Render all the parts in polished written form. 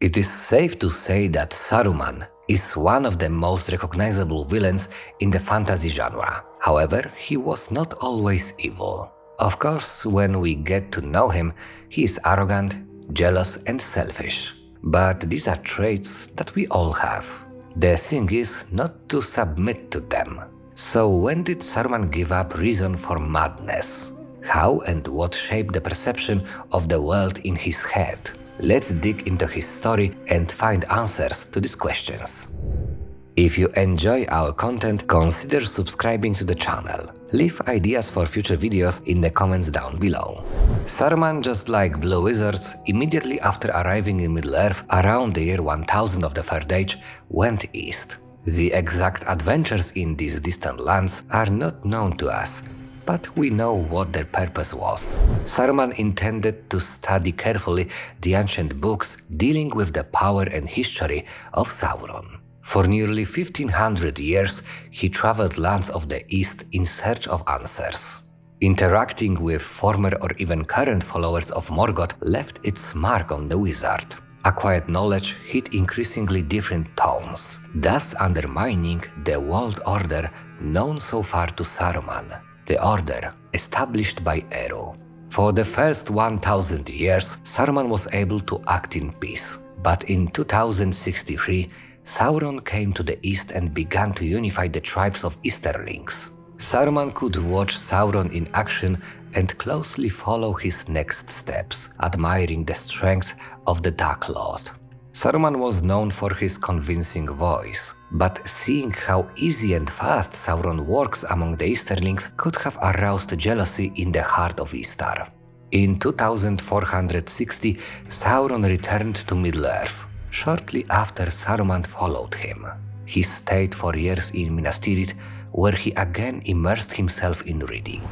It is safe to say that Saruman is one of the most recognizable villains in the fantasy genre. However, he was not always evil. Of course, when we get to know him, he is arrogant, jealous and selfish. But these are traits that we all have. The thing is not to submit to them. So when did Saruman give up reason for madness? How and what shaped the perception of the world in his head? Let's dig into his story and find answers to these questions. If you enjoy our content, consider subscribing to the channel. Leave ideas for future videos in the comments down below. Saruman, just like blue wizards, immediately after arriving in Middle-earth around the year 1000 of the Third Age, went east. The exact adventures in these distant lands are not known to us, but we know what their purpose was. Saruman intended to study carefully the ancient books dealing with the power and history of Sauron. For nearly 1500 years, he traveled lands of the East in search of answers. Interacting with former or even current followers of Morgoth left its mark on the wizard. Acquired knowledge hit increasingly different tones, thus undermining the world order known so far to Saruman, the order established by Eru. For the first 1000 years, Saruman was able to act in peace, but in 2063, Sauron came to the east and began to unify the tribes of Easterlings. Saruman could watch Sauron in action and closely follow his next steps, admiring the strength of the Dark Lord. Saruman was known for his convincing voice, but seeing how easy and fast Sauron works among the Easterlings could have aroused jealousy in the heart of Istar. In 2460, Sauron returned to Middle-earth. Shortly after Saruman followed him. He stayed for years in Minas Tirith, where he again immersed himself in reading.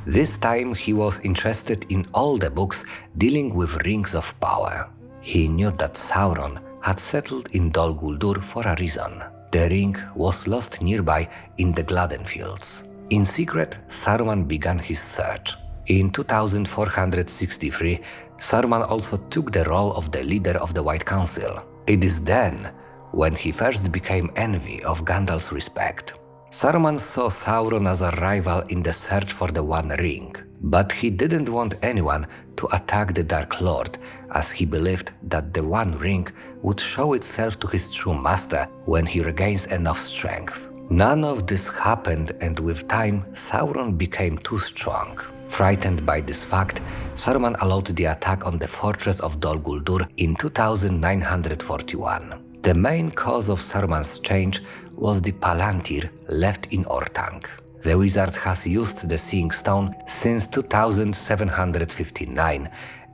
This time he was interested in all the books dealing with rings of power. He knew that Sauron had settled in Dol Guldur for a reason. The ring was lost nearby in the Gladen Fields. In secret, Saruman began his search. In 2463, Saruman also took the role of the leader of the White Council. It is then when he first became envy of Gandalf's respect. Saruman saw Sauron as a rival in the search for the One Ring, but he didn't want anyone to attack the Dark Lord, as he believed that the One Ring would show itself to his true master when he regains enough strength. None of this happened, and with time, Sauron became too strong. Frightened by this fact, Saruman allowed the attack on the fortress of Dol Guldur in 2941. The main cause of Saruman's change was the Palantir left in Orthanc. The wizard has used the Seeing Stone since 2759,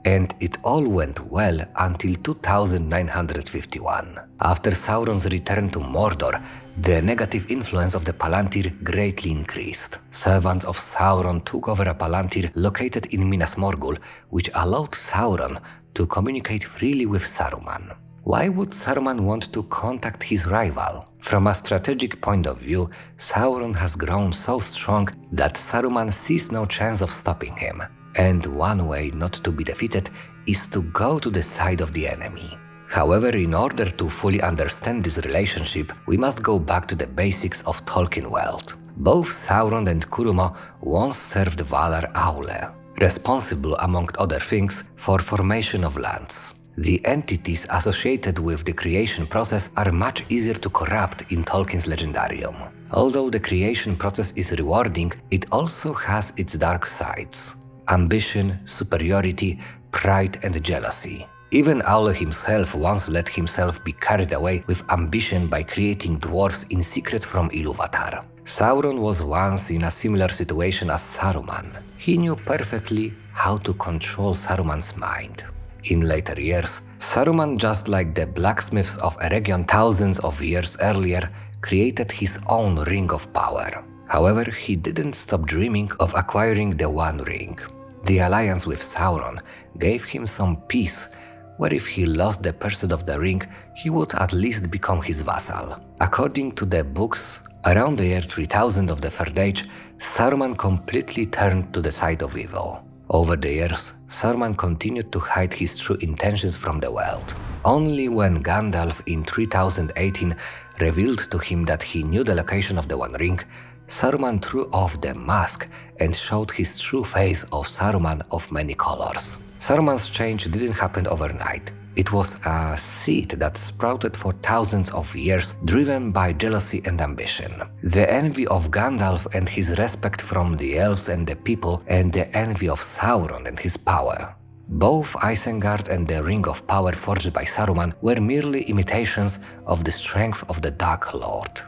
and it all went well until 2951. After Sauron's return to Mordor, the negative influence of the Palantir greatly increased. Servants of Sauron took over a Palantir located in Minas Morgul, which allowed Sauron to communicate freely with Saruman. Why would Saruman want to contact his rival? From a strategic point of view, Sauron has grown so strong that Saruman sees no chance of stopping him. And one way not to be defeated is to go to the side of the enemy. However, in order to fully understand this relationship, we must go back to the basics of Tolkien world. Both Sauron and Curumo once served Valar Aule, responsible among other things for formation of lands. The entities associated with the creation process are much easier to corrupt in Tolkien's legendarium. Although the creation process is rewarding, it also has its dark sides. Ambition, superiority, pride and jealousy. Even Aule himself once let himself be carried away with ambition by creating dwarves in secret from Ilúvatar. Sauron was once in a similar situation as Saruman. He knew perfectly how to control Saruman's mind. In later years, Saruman, just like the blacksmiths of Eregion thousands of years earlier, created his own ring of power. However, he didn't stop dreaming of acquiring the One Ring. The alliance with Sauron gave him some peace, where if he lost the pursuit of the ring, he would at least become his vassal. According to the books, around the year 3000 of the Third Age, Saruman completely turned to the side of evil. Over the years, Saruman continued to hide his true intentions from the world. Only when Gandalf in 3018 revealed to him that he knew the location of the One Ring, Saruman threw off the mask and showed his true face of Saruman of many colors. Saruman's change didn't happen overnight. It was a seed that sprouted for thousands of years, driven by jealousy and ambition. The envy of Gandalf and his respect from the elves and the people, and the envy of Sauron and his power. Both Isengard and the Ring of Power forged by Saruman were merely imitations of the strength of the Dark Lord.